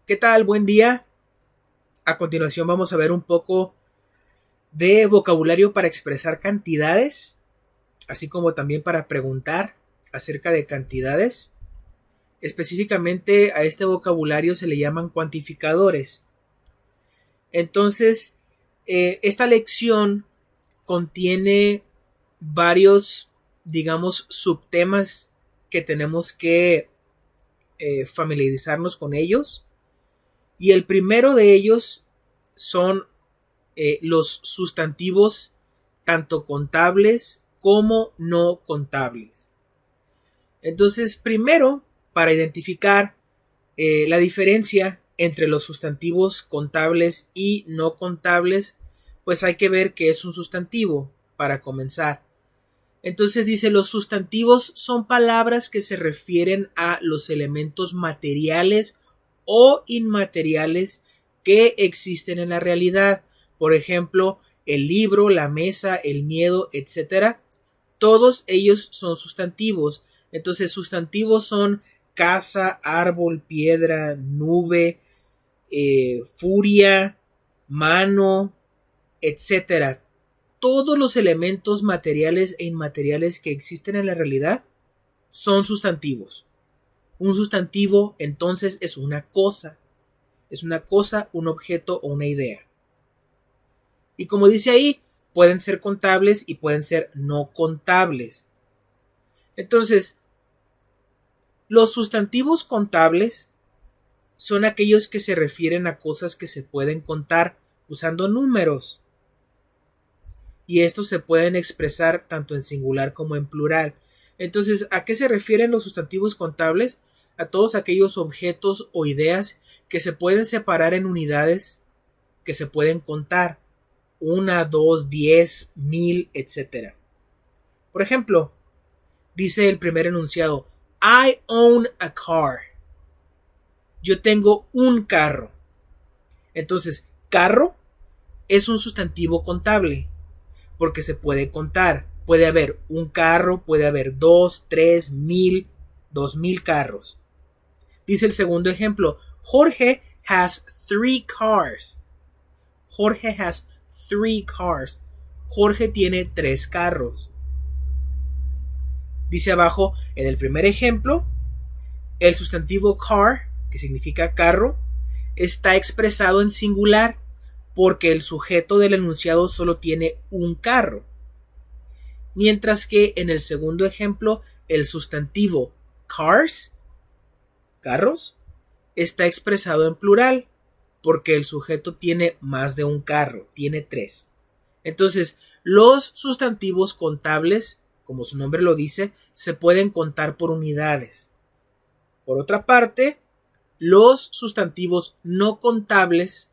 ¿Qué tal? Buen día. A continuación vamos a ver un poco de vocabulario para expresar cantidades, así como también para preguntar acerca de cantidades. Específicamente a este vocabulario se le llaman cuantificadores. Entonces, esta lección contiene varios, digamos, subtemas que tenemos que familiarizarnos con ellos. Y el primero de ellos son los sustantivos tanto contables como no contables. Entonces, primero, para identificar la diferencia entre los sustantivos contables y no contables, pues hay que ver qué es un sustantivo para comenzar. Entonces dice, los sustantivos son palabras que se refieren a los elementos materiales o inmateriales que existen en la realidad. Por ejemplo, el libro, la mesa, el miedo, etc. Todos ellos son sustantivos. Entonces, sustantivos son casa, árbol, piedra, nube, furia, mano, etc. Todos los elementos materiales e inmateriales que existen en la realidad son sustantivos. Un sustantivo, entonces, es una cosa. Es una cosa, un objeto o una idea. Y como dice ahí, pueden ser contables y pueden ser no contables. Entonces, los sustantivos contables son aquellos que se refieren a cosas que se pueden contar usando números. Y estos se pueden expresar tanto en singular como en plural. Entonces, ¿a qué se refieren los sustantivos contables? A todos aquellos objetos o ideas que se pueden separar en unidades que se pueden contar. 1, 2, 10, 1000, etc. Por ejemplo, dice el primer enunciado, I own a car. Yo tengo un carro. Entonces, carro es un sustantivo contable porque se puede contar. Puede haber un carro, puede haber 2, 3, 1000, 2000 carros. Dice el segundo ejemplo, Jorge has 3 cars. Jorge has 3 cars. Jorge tiene 3 carros. Dice abajo, en el primer ejemplo, el sustantivo car, que significa carro, está expresado en singular porque el sujeto del enunciado solo tiene un carro. Mientras que en el segundo ejemplo, el sustantivo cars, carros, está expresado en plural porque el sujeto tiene más de un carro, tiene 3. Entonces, los sustantivos contables, como su nombre lo dice, se pueden contar por unidades. Por otra parte, los sustantivos no contables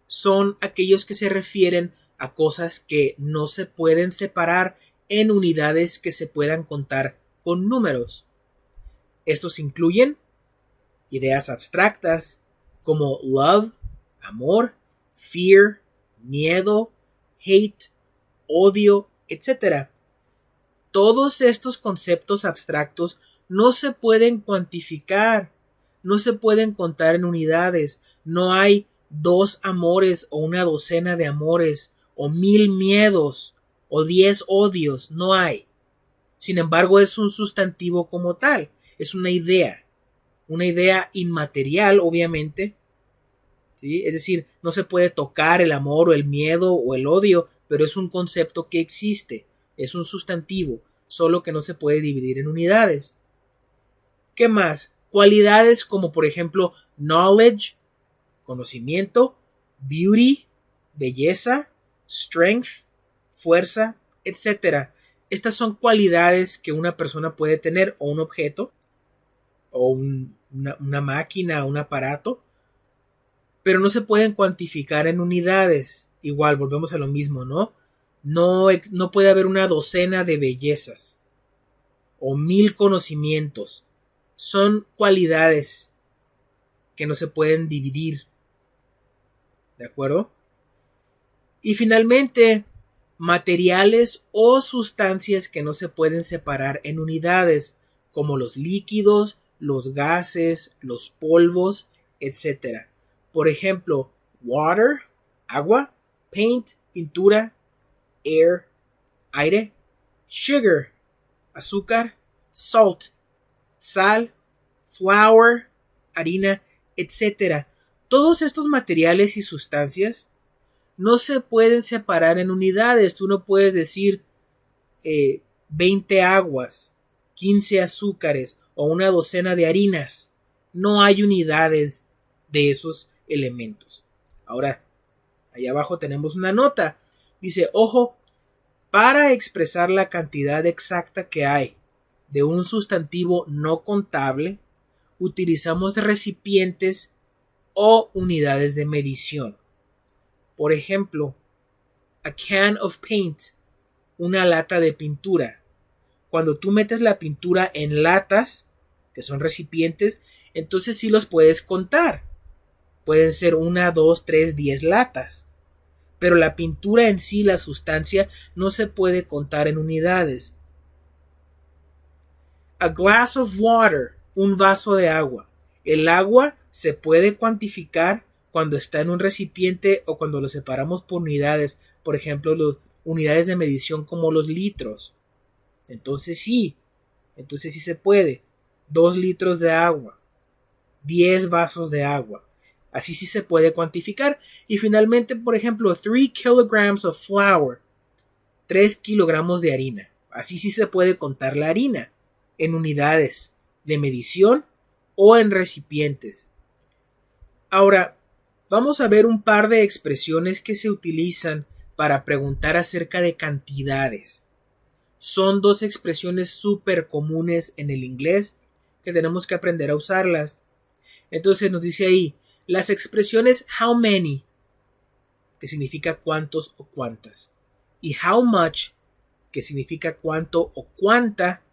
son aquellos que se refieren a cosas que no se pueden separar en unidades que se puedan contar con números. Estos incluyen ideas abstractas como love, amor, fear, miedo, hate, odio, etc. Todos estos conceptos abstractos no se pueden cuantificar, no se pueden contar en unidades. No hay 2 amores o una docena de amores o 1000 miedos o 10 odios, no hay. Sin embargo, es un sustantivo como tal, es una idea inmaterial, obviamente, ¿sí? Es decir, no se puede tocar el amor o el miedo o el odio, pero es un concepto que existe, es un sustantivo, solo que no se puede dividir en unidades. ¿Qué más? Cualidades como por ejemplo knowledge, conocimiento, beauty, belleza, strength, fuerza, etc. Estas son cualidades que una persona puede tener, o un objeto, o una máquina, un aparato, pero no se pueden cuantificar en unidades. Igual, volvemos a lo mismo, ¿no? No puede haber una docena de bellezas o 1000 conocimientos. Son cualidades que no se pueden dividir. ¿De acuerdo? Y finalmente, materiales o sustancias que no se pueden separar en unidades, como los líquidos, los gases, los polvos, etc. Por ejemplo, water, agua, paint, pintura, air, aire, sugar, azúcar, salt, sal, flour, harina, etc. Todos estos materiales y sustancias no se pueden separar en unidades. Tú no puedes decir 20 aguas, 15 azúcares o una docena de harinas. No hay unidades de esos elementos. Ahora, ahí abajo tenemos una nota. Dice, ojo, para expresar la cantidad exacta que hay de un sustantivo no contable, utilizamos recipientes o unidades de medición. Por ejemplo, a can of paint, una lata de pintura. Cuando tú metes la pintura en latas, que son recipientes, entonces sí los puedes contar. Pueden ser 1, 2, 3, 10 latas. Pero la pintura en sí, la sustancia, no se puede contar en unidades. A glass of water, un vaso de agua. El agua se puede cuantificar cuando está en un recipiente o cuando lo separamos por unidades. Por ejemplo, unidades de medición como los litros. Entonces sí se puede. 2 litros de agua. 10 vasos de agua. Así sí se puede cuantificar. Y finalmente, por ejemplo, 3 kilograms of flour. 3 kilogramos de harina. Así sí se puede contar la harina en unidades de medición o en recipientes. Ahora, vamos a ver un par de expresiones que se utilizan para preguntar acerca de cantidades. Son 2 expresiones súper comunes en el inglés que tenemos que aprender a usarlas. Entonces nos dice ahí, las expresiones how many, que significa cuántos o cuántas, y how much, que significa cuánto o cuánta,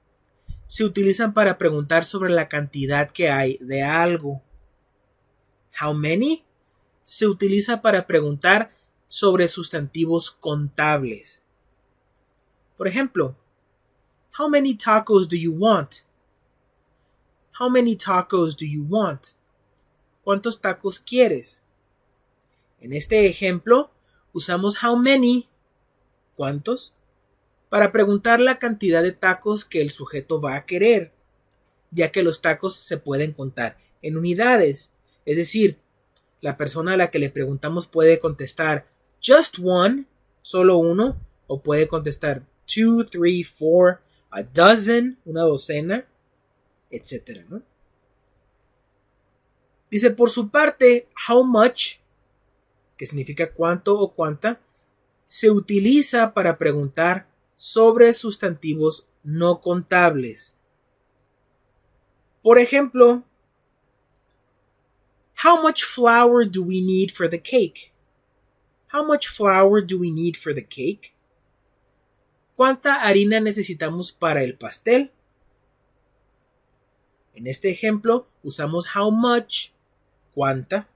se utilizan para preguntar sobre la cantidad que hay de algo. How many se utiliza para preguntar sobre sustantivos contables. Por ejemplo, how many tacos do you want? How many tacos do you want? ¿Cuántos tacos quieres? En este ejemplo, usamos how many, ¿cuántos?, para preguntar la cantidad de tacos que el sujeto va a querer, ya que los tacos se pueden contar en unidades. Es decir, la persona a la que le preguntamos puede contestar just one, solo uno, o puede contestar 2, 3, 4, a dozen, una docena, etc., ¿no? Dice, por su parte, how much, que significa cuánto o cuánta, se utiliza para preguntar sobre sustantivos no contables. Por ejemplo, how much flour do we need for the cake? How much flour do we need for the cake? ¿Cuánta harina necesitamos para el pastel? En este ejemplo, usamos how much, cuánta,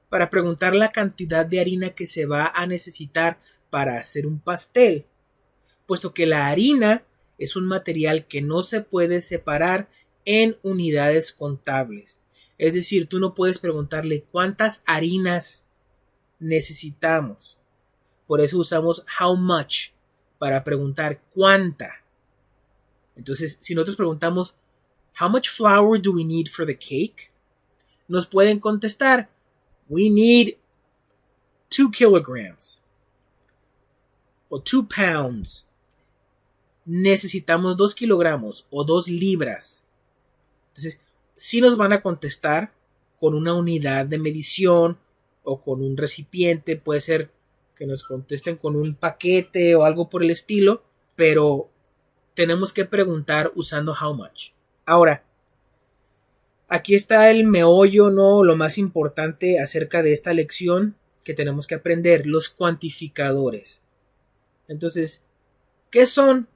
para preguntar la cantidad de harina que se va a necesitar para hacer un pastel, puesto que la harina es un material que no se puede separar en unidades contables. Es decir, tú no puedes preguntarle cuántas harinas necesitamos. Por eso usamos how much para preguntar cuánta. Entonces, si nosotros preguntamos how much flour do we need for the cake, nos pueden contestar we need 2 kilograms o 2 pounds. Necesitamos 2 kilogramos o 2 libras. Entonces, sí nos van a contestar con una unidad de medición o con un recipiente. Puede ser que nos contesten con un paquete o algo por el estilo, pero tenemos que preguntar usando how much. Ahora, aquí está el meollo, ¿no? Lo más importante acerca de esta lección que tenemos que aprender, los cuantificadores. Entonces, ¿qué son?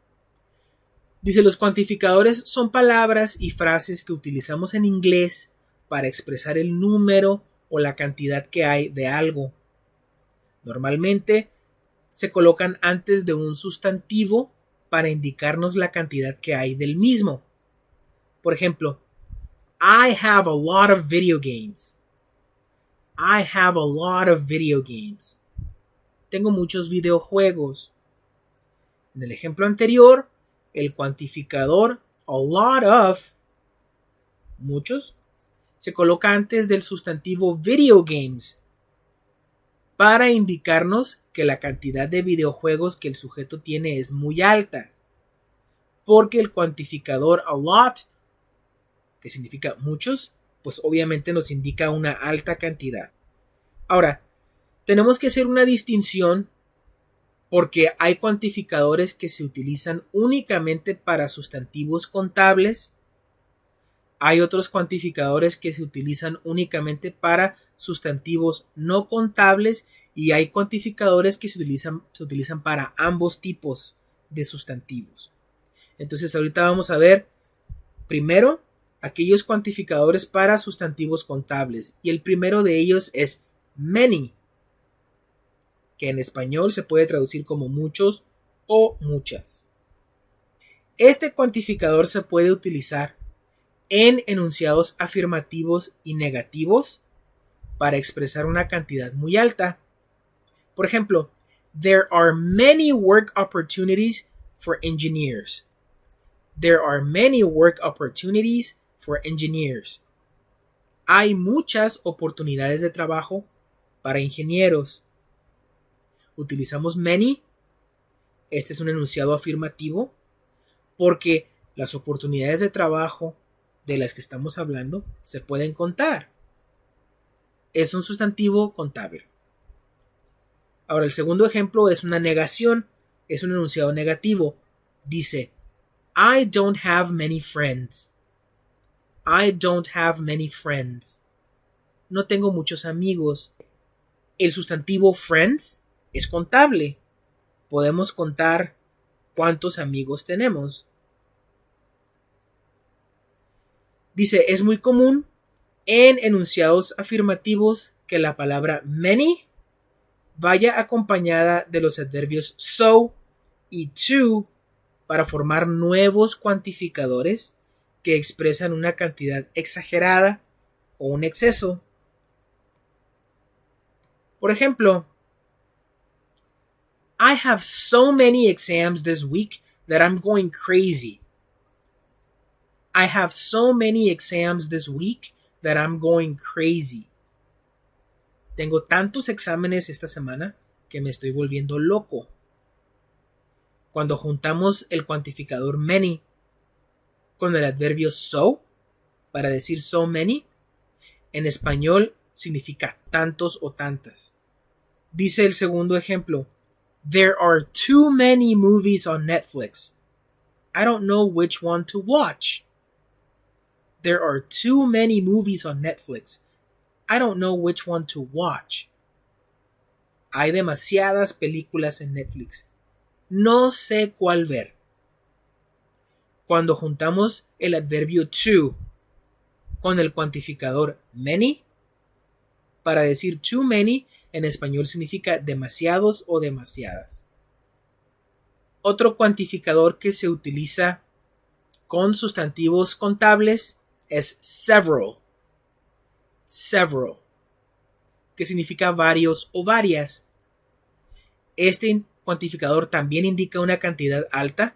Dice, los cuantificadores son palabras y frases que utilizamos en inglés para expresar el número o la cantidad que hay de algo. Normalmente se colocan antes de un sustantivo para indicarnos la cantidad que hay del mismo. Por ejemplo, I have a lot of video games. I have a lot of video games. Tengo muchos videojuegos. En el ejemplo anterior, el cuantificador a lot of, muchos, se coloca antes del sustantivo video games para indicarnos que la cantidad de videojuegos que el sujeto tiene es muy alta. Porque el cuantificador a lot, que significa muchos, pues obviamente nos indica una alta cantidad. Ahora, tenemos que hacer una distinción porque hay cuantificadores que se utilizan únicamente para sustantivos contables. Hay otros cuantificadores que se utilizan únicamente para sustantivos no contables y hay cuantificadores que se utilizan para ambos tipos de sustantivos. Entonces ahorita vamos a ver primero aquellos cuantificadores para sustantivos contables y el primero de ellos es many, que en español se puede traducir como muchos o muchas. Este cuantificador se puede utilizar en enunciados afirmativos y negativos para expresar una cantidad muy alta. Por ejemplo, there are many work opportunities for engineers. There are many work opportunities for engineers. Hay muchas oportunidades de trabajo para ingenieros. Utilizamos many. Este es un enunciado afirmativo porque las oportunidades de trabajo de las que estamos hablando se pueden contar. Es un sustantivo contable. Ahora, el segundo ejemplo es una negación, es un enunciado negativo. Dice, I don't have many friends. I don't have many friends. No tengo muchos amigos. El sustantivo friends es contable. Podemos contar cuántos amigos tenemos. Dice, es muy común en enunciados afirmativos que la palabra many vaya acompañada de los adverbios so y to para formar nuevos cuantificadores que expresan una cantidad exagerada o un exceso. Por ejemplo, I have so many exams this week that I'm going crazy. I have so many exams this week that I'm going crazy. Tengo tantos exámenes esta semana que me estoy volviendo loco. Cuando juntamos el cuantificador many con el adverbio so, para decir so many, en español significa tantos o tantas. Dice el segundo ejemplo, there are too many movies on Netflix. I don't know which one to watch. There are too many movies on Netflix. I don't know which one to watch. Hay demasiadas películas en Netflix. No sé cuál ver. Cuando juntamos el adverbio to con el cuantificador many, para decir too many en español significa demasiados o demasiadas. Otro cuantificador que se utiliza con sustantivos contables es several. Several, que significa varios o varias. Este cuantificador también indica una cantidad alta,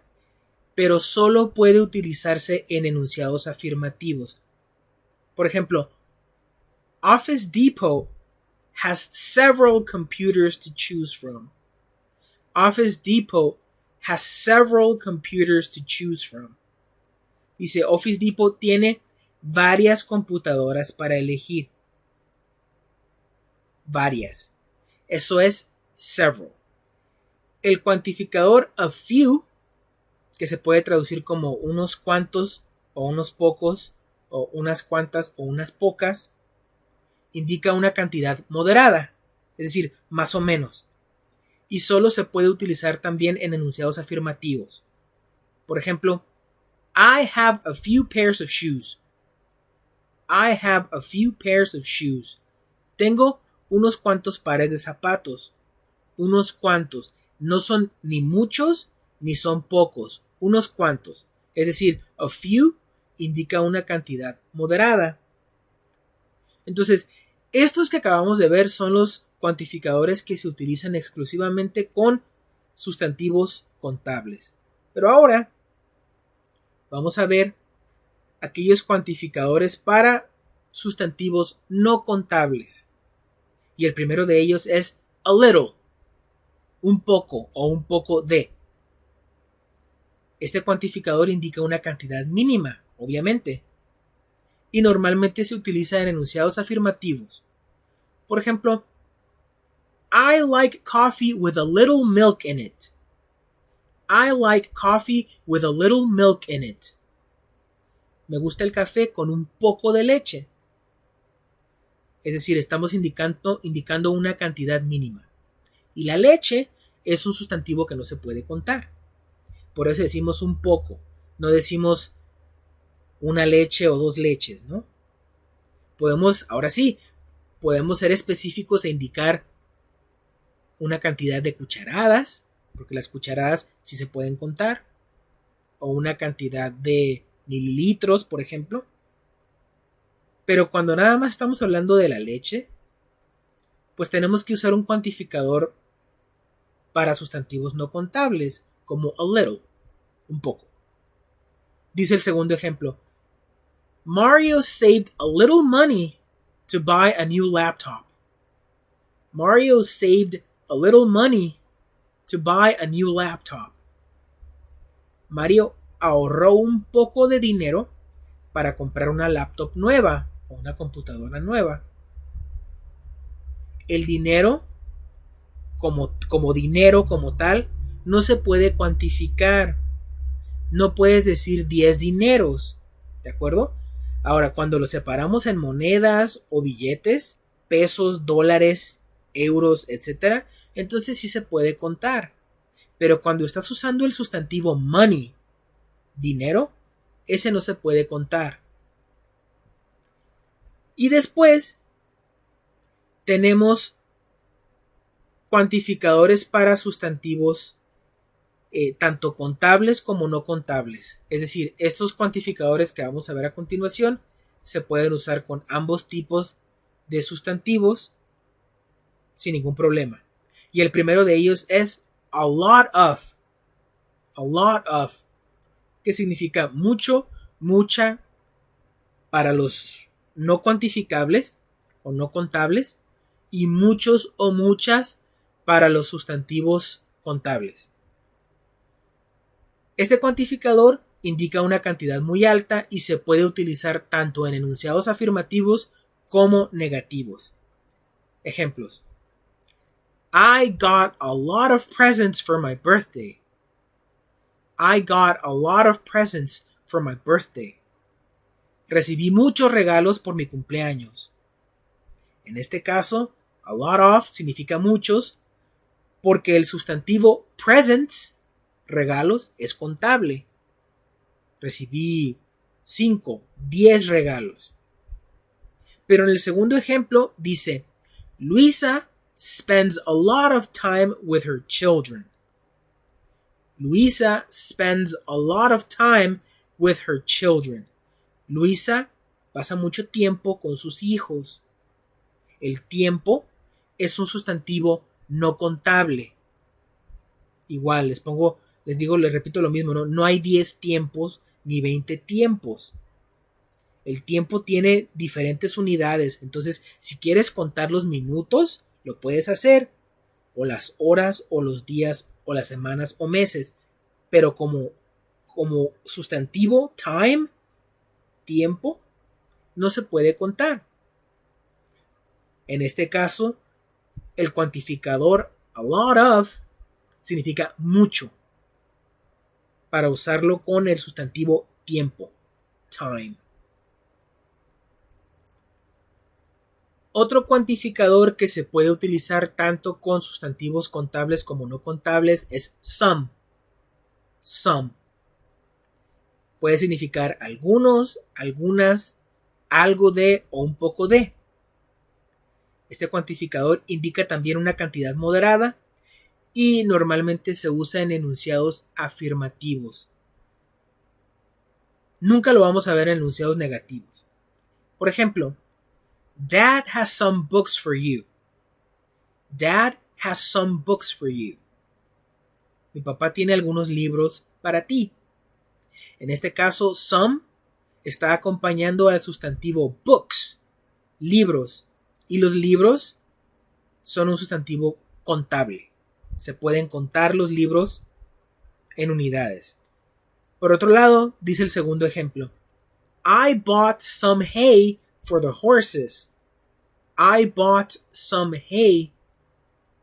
pero solo puede utilizarse en enunciados afirmativos. Por ejemplo, Office Depot has several computers to choose from. Office Depot has several computers to choose from. Dice, Office Depot tiene varias computadoras para elegir. Varias. Eso es several. El cuantificador a few, que se puede traducir como unos cuantos o unos pocos o unas cuantas o unas pocas, indica una cantidad moderada, es decir, más o menos. Y solo se puede utilizar también en enunciados afirmativos. Por ejemplo, I have a few pairs of shoes. I have a few pairs of shoes. Tengo unos cuantos pares de zapatos. Unos cuantos. No son ni muchos ni son pocos. Unos cuantos. Es decir, a few indica una cantidad moderada. Entonces, Estos que acabamos de ver son los cuantificadores que se utilizan exclusivamente con sustantivos contables. Pero ahora vamos a ver aquellos cuantificadores para sustantivos no contables. Y el primero de ellos es a little, un poco o un poco de. Este cuantificador indica una cantidad mínima, obviamente, y normalmente se utiliza en enunciados afirmativos. Por ejemplo, I like coffee with a little milk in it. I like coffee with a little milk in it. Me gusta el café con un poco de leche. Es decir, estamos indicando una cantidad mínima. Y la leche es un sustantivo que no se puede contar. Por eso decimos un poco. No decimos una leche o dos leches, ¿no? Ahora sí, podemos ser específicos e indicar una cantidad de cucharadas, porque las cucharadas sí se pueden contar, o una cantidad de mililitros, por ejemplo. Pero cuando nada más estamos hablando de la leche, pues tenemos que usar un cuantificador para sustantivos no contables, como a little, un poco. Dice el segundo ejemplo, Mario saved a little money to buy a new laptop. Mario saved a little money to buy a new laptop. Mario ahorró un poco de dinero para comprar una laptop nueva o una computadora nueva. El dinero, como dinero como tal, no se puede cuantificar. No puedes decir 10 dineros, ¿de acuerdo? Ahora, cuando lo separamos en monedas o billetes, pesos, dólares, euros, etc., entonces sí se puede contar. Pero cuando estás usando el sustantivo money, dinero, ese no se puede contar. Y después tenemos cuantificadores para sustantivos tanto contables como no contables. Es decir, estos cuantificadores que vamos a ver a continuación se pueden usar con ambos tipos de sustantivos sin ningún problema. Y el primero de ellos es a lot of. A lot of, que significa mucho, mucha para los no cuantificables o no contables y muchos o muchas para los sustantivos contables. Este cuantificador indica una cantidad muy alta y se puede utilizar tanto en enunciados afirmativos como negativos. Ejemplos. I got a lot of presents for my birthday. I got a lot of presents for my birthday. Recibí muchos regalos por mi cumpleaños. En este caso, a lot of significa muchos porque el sustantivo presents, regalos, es contable. Recibí 5, 10 regalos. Pero en el segundo ejemplo dice, Luisa spends a lot of time with her children. Luisa spends a lot of time with her children. Luisa pasa mucho tiempo con sus hijos. El tiempo es un sustantivo no contable. Igual, les repito lo mismo, ¿no? No hay 10 tiempos ni 20 tiempos. El tiempo tiene diferentes unidades, entonces si quieres contar los minutos, lo puedes hacer, o las horas, o los días, o las semanas, o meses, pero como sustantivo, time, tiempo, no se puede contar. En este caso, el cuantificador a lot of significa mucho, para usarlo con el sustantivo tiempo, time. Otro cuantificador que se puede utilizar tanto con sustantivos contables como no contables es some. Some. Puede significar algunos, algunas, algo de o un poco de. Este cuantificador indica también una cantidad moderada y normalmente se usa en enunciados afirmativos. Nunca lo vamos a ver en enunciados negativos. Por ejemplo, Dad has some books for you. Dad has some books for you. Mi papá tiene algunos libros para ti. En este caso, some está acompañando al sustantivo books, libros. Y los libros son un sustantivo contable. Se pueden contar los libros en unidades. Por otro lado, dice el segundo ejemplo. I bought some hay for the horses. I bought some hay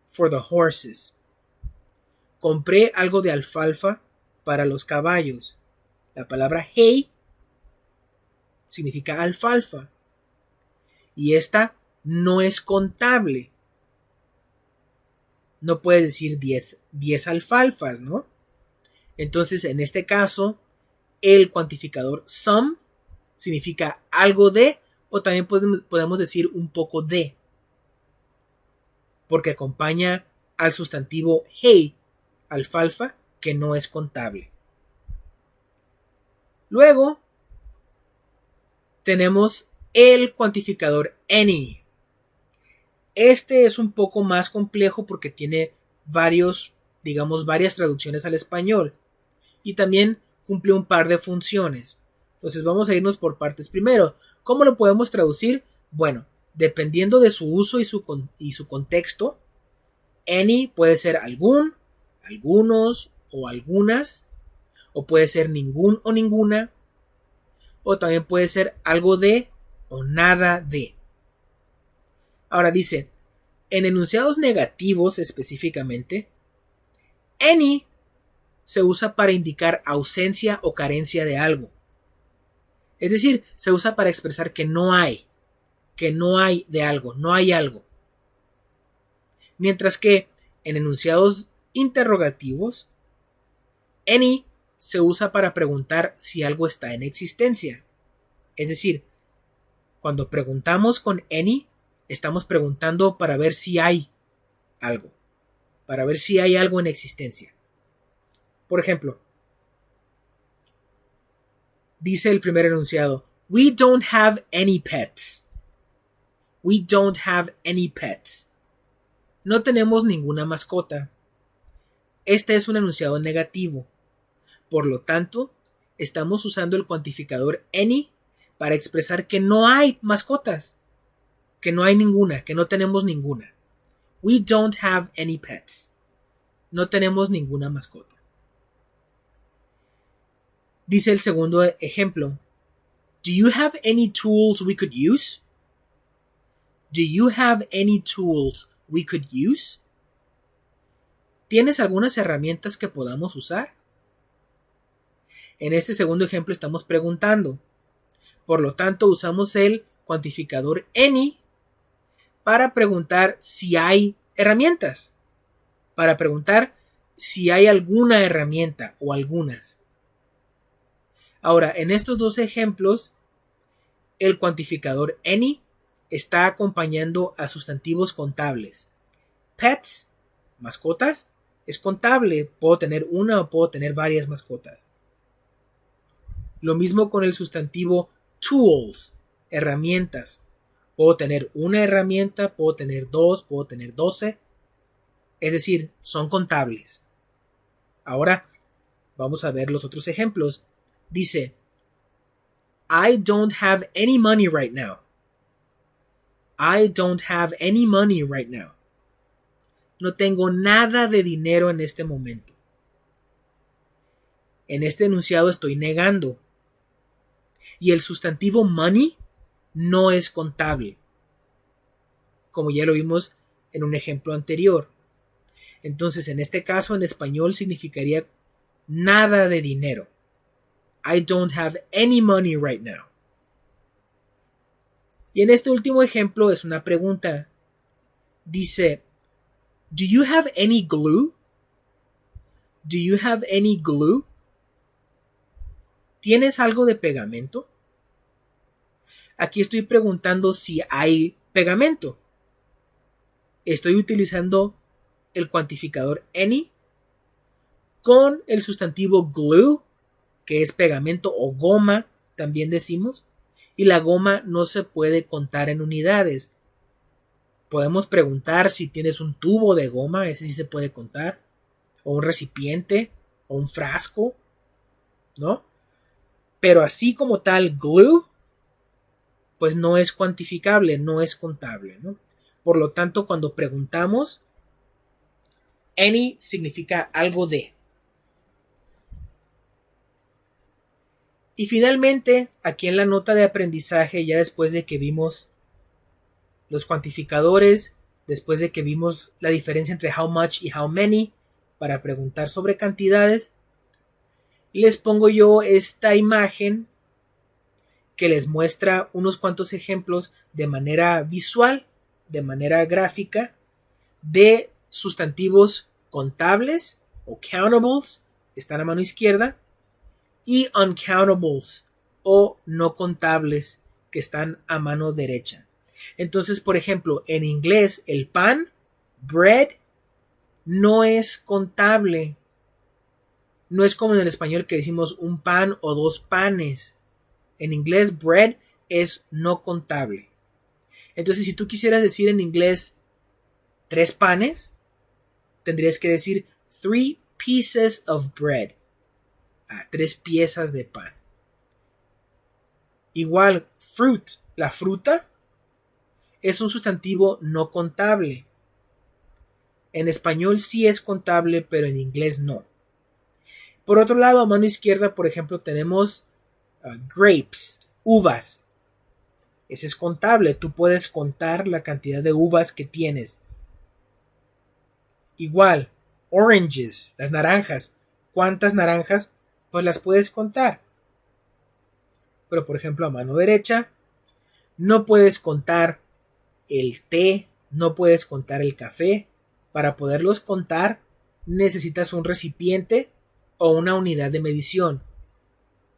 for the horses. Compré algo de alfalfa para los caballos. La palabra hay significa alfalfa. Y esta no es contable. No puedes decir 10 alfalfas, ¿no? Entonces, en este caso, el cuantificador some significa algo de, o también podemos decir un poco de, porque acompaña al sustantivo hay, alfalfa, que no es contable. Luego, tenemos el cuantificador any. Este es un poco más complejo porque tiene varias traducciones al español y también cumple un par de funciones. Entonces vamos a irnos por partes. Primero, ¿cómo lo podemos traducir? Bueno, dependiendo de su uso y su contexto, any puede ser algún, algunos o algunas, o puede ser ningún o ninguna, o también puede ser algo de o nada de. Ahora dice, en enunciados negativos específicamente, any se usa para indicar ausencia o carencia de algo. Es decir, se usa para expresar que no hay de algo, no hay algo. Mientras que en enunciados interrogativos, any se usa para preguntar si algo está en existencia. Es decir, cuando preguntamos con any, estamos preguntando para ver si hay algo, para ver si hay algo en existencia. Por ejemplo, dice el primer enunciado, we don't have any pets. We don't have any pets. No tenemos ninguna mascota. Este es un enunciado negativo. Por lo tanto, estamos usando el cuantificador any para expresar que no hay mascotas. Que no hay ninguna, que no tenemos ninguna. We don't have any pets. No tenemos ninguna mascota. Dice el segundo ejemplo. Do you have any tools we could use? Do you have any tools we could use? ¿Tienes algunas herramientas que podamos usar? En este segundo ejemplo estamos preguntando. Por lo tanto, usamos el cuantificador any para preguntar si hay herramientas. Para preguntar si hay alguna herramienta o algunas. Ahora, en estos dos ejemplos, el cuantificador any está acompañando a sustantivos contables. Pets, mascotas, es contable. Puedo tener una o puedo tener varias mascotas. Lo mismo con el sustantivo tools, herramientas. Puedo tener una herramienta, puedo tener 2, puedo tener 12. Es decir, son contables. Ahora, vamos a ver los otros ejemplos. Dice, I don't have any money right now. I don't have any money right now. No tengo nada de dinero en este momento. En este enunciado estoy negando. Y el sustantivo money no es contable, como ya lo vimos en un ejemplo anterior. Entonces, en este caso, en español significaría nada de dinero. I don't have any money right now. Y en este último ejemplo es una pregunta. Dice, do you have any glue? Do you have any glue? ¿Tienes algo de pegamento? Aquí estoy preguntando si hay pegamento. Estoy utilizando el cuantificador any con el sustantivo glue, que es pegamento o goma, también decimos, y la goma no se puede contar en unidades. Podemos preguntar si tienes un tubo de goma, ese sí se puede contar, o un recipiente, o un frasco, ¿no? Pero así como tal, glue, pues no es cuantificable, no es contable, ¿no? Por lo tanto, cuando preguntamos, any significa algo de. Y finalmente, aquí en la nota de aprendizaje, ya después de que vimos los cuantificadores, después de que vimos la diferencia entre how much y how many para preguntar sobre cantidades, les pongo yo esta imagen que les muestra unos cuantos ejemplos de manera visual, de manera gráfica, de sustantivos contables o countables, están a mano izquierda, y uncountables o no contables, que están a mano derecha. Entonces, por ejemplo, en inglés el pan, bread, no es contable. No es como en el español que decimos un pan o dos panes. En inglés, bread es no contable. Entonces, si tú quisieras decir en inglés 3 panes, tendrías que decir 3 pieces of bread. 3 piezas de pan. Igual, fruit, la fruta, es un sustantivo no contable. En español sí es contable, pero en inglés no. Por otro lado, a mano izquierda, por ejemplo, tenemos grapes, uvas. Ese es contable. Tú puedes contar la cantidad de uvas que tienes. Igual, oranges, las naranjas. ¿Cuántas naranjas? Pues las puedes contar. Pero, por ejemplo, a mano derecha, no puedes contar el té, no puedes contar el café. Para poderlos contar, necesitas un recipiente o una unidad de medición.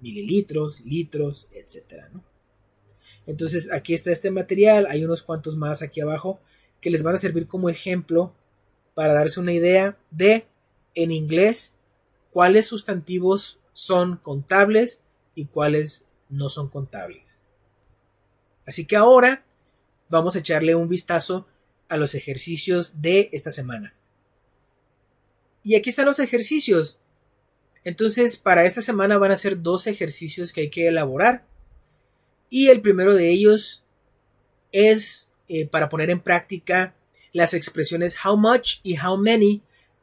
Mililitros, litros, etcétera, ¿no? Entonces, aquí está este material. Hay unos cuantos más aquí abajo que les van a servir como ejemplo para darse una idea de, en inglés, cuáles sustantivos son contables y cuáles no son contables. Así que ahora vamos a echarle un vistazo a los ejercicios de esta semana. Y aquí están los ejercicios. Entonces, para esta semana van a ser 2 ejercicios que hay que elaborar. Y el primero de ellos es para poner en práctica las expresiones how much y how many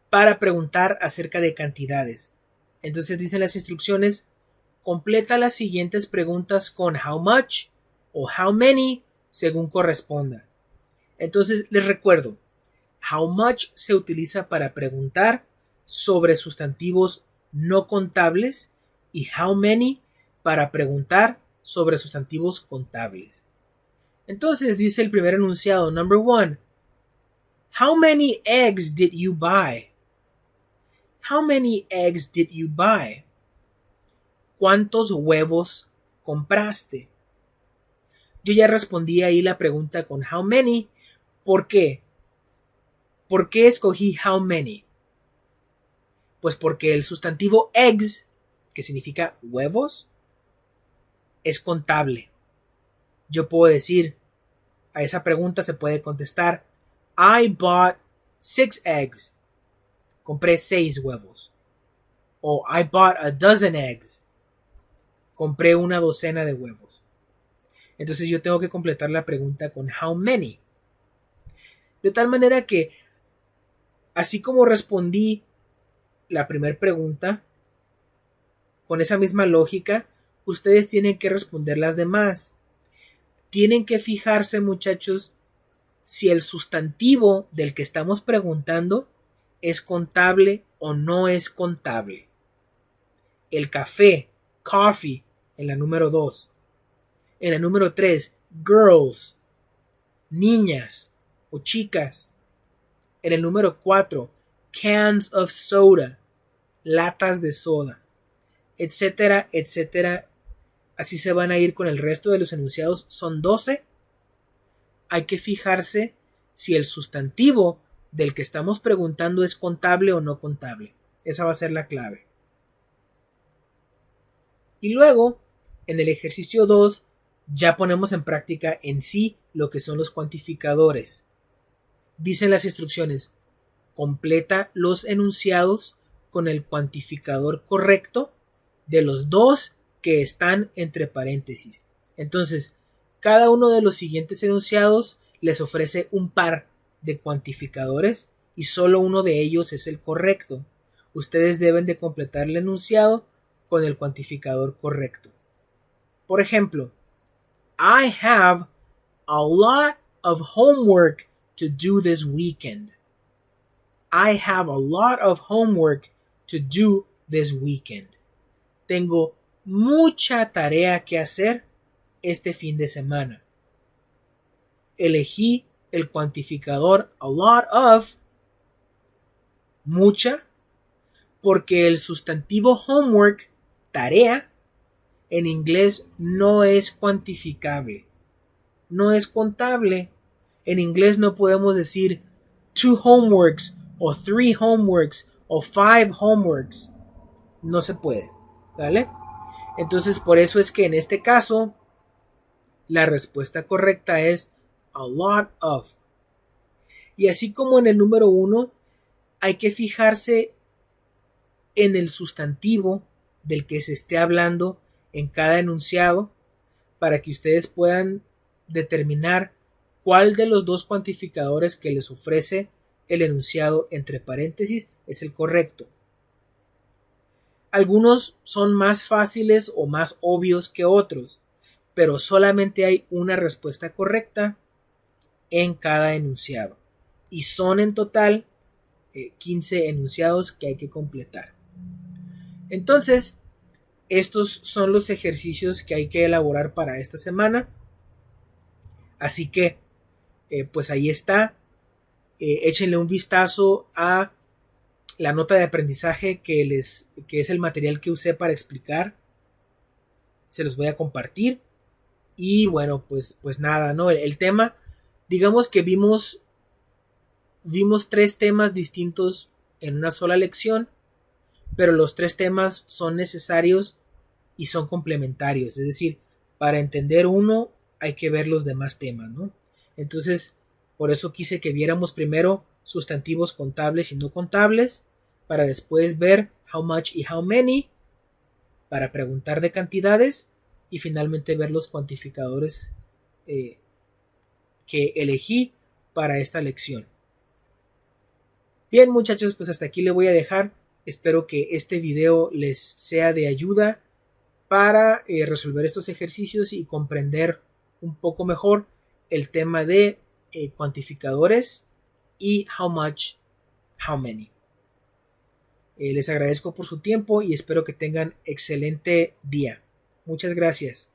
para preguntar acerca de cantidades. Entonces dicen las instrucciones: completa las siguientes preguntas con how much o how many según corresponda. Entonces les recuerdo, how much se utiliza para preguntar sobre sustantivos no contables y how many para preguntar sobre sustantivos contables. Entonces dice el primer enunciado, number 1, how many eggs did you buy? How many eggs did you buy? ¿Cuántos huevos compraste? Yo ya respondí ahí la pregunta con how many. ¿Por qué? ¿Por qué escogí how many? Pues porque el sustantivo eggs, que significa huevos, es contable. Yo puedo decir, a esa pregunta se puede contestar, I bought 6 eggs. Compré 6 huevos. O I bought a dozen eggs. Compré una docena de huevos. Entonces yo tengo que completar la pregunta con how many. De tal manera que, así como respondí la primera pregunta, con esa misma lógica, ustedes tienen que responder las demás. Tienen que fijarse, muchachos, si el sustantivo del que estamos preguntando es contable o no es contable. El café, coffee, en la número 2. En la número 3, girls, niñas o chicas. En el número 4, cans of soda, latas de soda, etcétera, etcétera. Así se van a ir con el resto de los enunciados. Son 12. Hay que fijarse si el sustantivo del que estamos preguntando es contable o no contable. Esa va a ser la clave. Y luego, en el ejercicio 2, ya ponemos en práctica en sí lo que son los cuantificadores. Dicen las instrucciones: completa los enunciados con el cuantificador correcto de los dos que están entre paréntesis. Entonces, cada uno de los siguientes enunciados les ofrece un par de cuantificadores y solo uno de ellos es el correcto. Ustedes deben de completar el enunciado con el cuantificador correcto. Por ejemplo, I have a lot of homework to do this weekend. I have a lot of homework to do this weekend. Tengo mucha tarea que hacer este fin de semana. Elegí el cuantificador a lot of, mucha, porque el sustantivo homework, tarea, en inglés no es cuantificable, no es contable. En inglés no podemos decir 2 homeworks o 3 homeworks o 5 homeworks. No se puede, ¿vale? Entonces por eso es que en este caso la respuesta correcta es a lot of. Y así como en el número 1, hay que fijarse en el sustantivo del que se esté hablando en cada enunciado para que ustedes puedan determinar cuál de los dos cuantificadores que les ofrece el enunciado entre paréntesis es el correcto. Algunos son más fáciles o más obvios que otros, pero solamente hay una respuesta correcta en cada enunciado. Y son en total 15 enunciados que hay que completar. Entonces, estos son los ejercicios que hay que elaborar para esta semana. Así que, pues ahí está. Échenle un vistazo a la nota de aprendizaje que es el material que usé para explicar. Se los voy a compartir. Y bueno, pues nada, ¿no? El tema, digamos que vimos 3 temas distintos en una sola lección, pero los 3 temas son necesarios y son complementarios. Es decir, para entender uno hay que ver los demás temas, ¿no? Entonces, por eso quise que viéramos primero sustantivos contables y no contables, para después ver how much y how many, para preguntar de cantidades, y finalmente ver los cuantificadores que elegí para esta lección. Bien, muchachos, pues hasta aquí le voy a dejar. Espero que este video les sea de ayuda para resolver estos ejercicios y comprender un poco mejor el tema de cuantificadores y how much, how many. Les agradezco por su tiempo y espero que tengan excelente día. Muchas gracias.